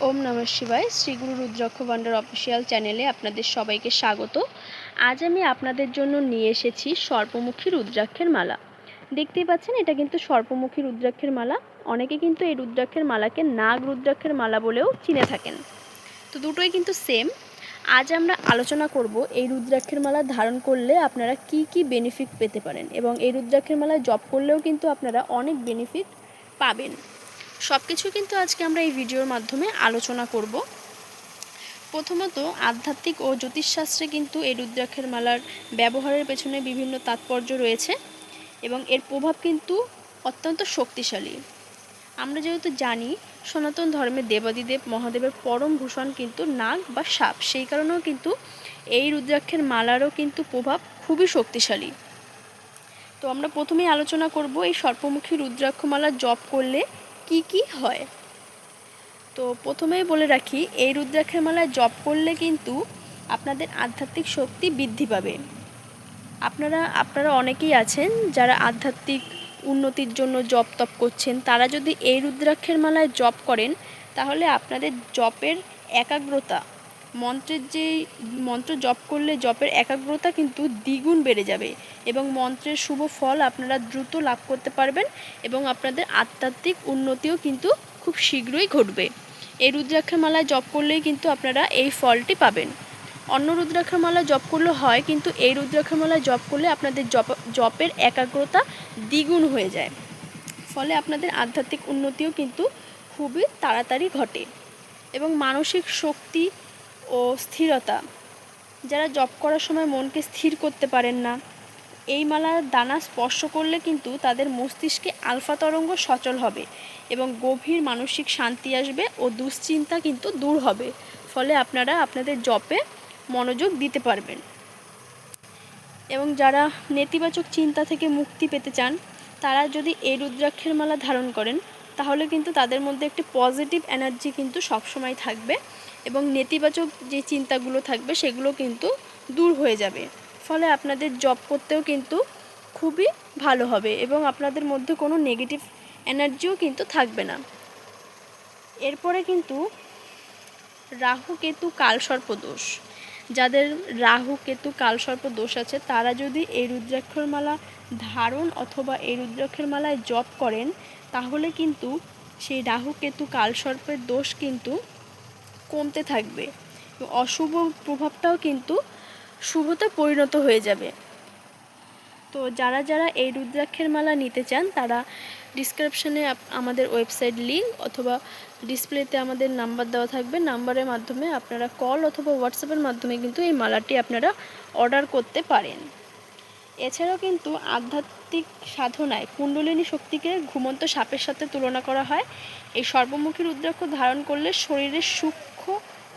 ওম নমঃ শিবায়। শ্রী গুরু রুদ্রাক্ষ ভান্ডার অফিসিয়াল চ্যানেলে আপনাদের সবাইকে স্বাগত। আজ আমি আপনাদের জন্য নিয়ে এসেছি সর্পমুখী রুদ্রাক্ষের মালা। দেখতেই পাচ্ছেন, এটা কিন্তু সর্পমুখী রুদ্রাক্ষের মালা। অনেকে কিন্তু এই রুদ্রাক্ষের মালাকে নাগ রুদ্রাক্ষের মালা বলেও চিনে থাকেন। তো দুটোই কিন্তু সেম। আজ আমরা আলোচনা করব এই রুদ্রাক্ষের মালা ধারণ করলে আপনারা কি কি বেনিফিট পেতে পারেন, এবং এই রুদ্রাক্ষের মালা জপ করলেও কিন্তু আপনারা অনেক বেনিফিট পাবেন। সব কিছু কিন্তু আজকে আমরা এই ভিডিওর মাধ্যমে আলোচনা করব। প্রথমত, আধ্যাত্মিক ও জ্যোতিষশাস্ত্রে কিন্তু এই রুদ্রাক্ষের মালার ব্যবহারের পেছনে বিভিন্ন তাৎপর্য রয়েছে এবং এর প্রভাব কিন্তু অত্যন্ত শক্তিশালী। আমরা যেহেতু জানি সনাতন ধর্মে দেবাদিদেব মহাদেবের পরম ভূষণ কিন্তু নাগ বা সাপ, সেই কারণেও কিন্তু এই রুদ্রাক্ষের মালারও কিন্তু প্রভাব খুবই শক্তিশালী। তো আমরা প্রথমেই আলোচনা করব এই সর্পমুখী রুদ্রাক্ষ মালা জপ করলে কি কি হয়। তো প্রথমেই বলে রাখি, এই রুদ্রাক্ষের মালা জপ করলে কিন্তু আপনাদের আধ্যাত্মিক শক্তি বৃদ্ধি পাবে। আপনারা অনেকেই আছেন যারা আধ্যাত্মিক উন্নতির জন্য জপ তপ করছেন। তারা যদি এই রুদ্রাক্ষের মালায় জপ করেন, তাহলে আপনাদের জপের একাগ্রতা, মন্ত্র জপ করলে জপের একাগ্রতা কিন্তু দ্বিগুণ বেড়ে যাবে এবং মন্ত্রের শুভ ফল আপনারা দ্রুত লাভ করতে পারবেন এবং আপনাদের আধ্যাত্মিক উন্নতিও কিন্তু খুব শীঘ্রই ঘটবে। এই রুদ্রাক্ষের মালায় জপ করলেই কিন্তু আপনারা এই ফলটি পাবেন। অন্য রুদ্রাক্ষের মালা জপ করলে হয়, কিন্তু এই রুদ্রাক্ষের মালা জপ করলে আপনাদের জপের একাগ্রতা দ্বিগুণ হয়ে যায়, ফলে আপনাদের আধ্যাত্মিক উন্নতিও কিন্তু খুবই তাড়াতাড়ি ঘটে। এবং মানসিক শক্তি ও স্থিরতা, যারা জপ করার সময় মনকে স্থির করতে পারেন না, এই মালার দানা স্পর্শ করলে কিন্তু তাদের মস্তিষ্কে আলফা তরঙ্গ সচল হবে এবং গভীর মানসিক শান্তি আসবে ও দুশ্চিন্তা কিন্তু দূর হবে, ফলে আপনারা আপনাদের জপে মনোযোগ দিতে পারবেন। এবং যারা নেতিবাচক চিন্তা থেকে মুক্তি পেতে চান, তারা যদি এই রুদ্রাক্ষের মালা ধারণ করেন, তাহলে কিন্তু তাদের মধ্যে একটি পজিটিভ এনার্জি কিন্তু সবসময় থাকবে এবং নেতিবাচক যে চিন্তাগুলো থাকবে সেগুলো কিন্তু দূর হয়ে যাবে, ফলে আপনাদের জপ করতেও কিন্তু খুবই ভালো হবে এবং আপনাদের মধ্যে কোনো নেগেটিভ এনার্জিও কিন্তু থাকবে না। এরপরে কিন্তু রাহু কেতু কালসর্প দোষ, যাদের রাহু কেতু কালসর্প দোষ আছে, তারা যদি এই রুদ্রাক্ষর মালা ধারণ অথবা এই রুদ্রাক্ষের মালায় জপ করেন, তাহলে কিন্তু সেই রাহু কেতু কালসর্পের দোষ কিন্তু কমতে থাকবে, অশুভ প্রভাবটাও কিন্তু শুভতে পরিণত হয়ে যাবে। তো যারা এই রুদ্রাক্ষের মালা নিতে চান, তারা ডিসক্রিপশানে আমাদের ওয়েবসাইট লিঙ্ক অথবা ডিসপ্লেতে আমাদের নাম্বার দেওয়া থাকবে, নাম্বারের মাধ্যমে আপনারা কল অথবা হোয়াটসঅ্যাপের মাধ্যমে কিন্তু এই মালাটি আপনারা অর্ডার করতে পারেন। এছাড়াও কিন্তু আধ্যাত্মিক সাধনায় কুণ্ডলিনী শক্তিকে ঘুমন্ত সাপের সাথে তুলনা করা হয়। এই সর্বমুখী রুদ্রাক্ষ ধারণ করলে শরীরের সূক্ষ্ম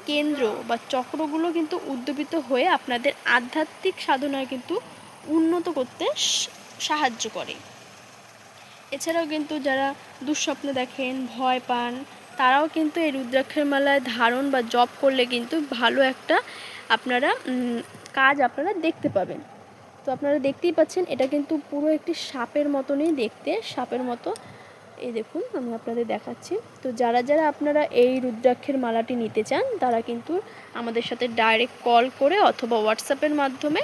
কেন্দ্র বা চক্রগুলো কিন্তু উদ্দীপিত হয়ে আপনাদের আধ্যাত্মিক সাধনায় কিন্তু উন্নত করতে সাহায্য করে। এছাড়াও কিন্তু যারা দুঃস্বপ্ন দেখেন, ভয় পান, তারাও কিন্তু এই রুদ্রাক্ষের মালায় ধারণ বা জপ করলে কিন্তু ভালো একটা কাজ আপনারা দেখতে পাবেন। তো আপনারা দেখতেই পাচ্ছেন, এটা কিন্তু পুরো একটি সাপের মতনই দেখতে, সাপের মতো। এই দেখুন, আমি আপনাদের দেখাচ্ছি। তো যারা আপনারা এই রুদ্রাক্ষের মালাটি নিতে চান, তারা কিন্তু আমাদের সাথে ডাইরেক্ট কল করে অথবা হোয়াটসঅ্যাপের মাধ্যমে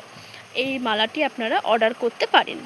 এই মালাটি আপনারা অর্ডার করতে পারেন।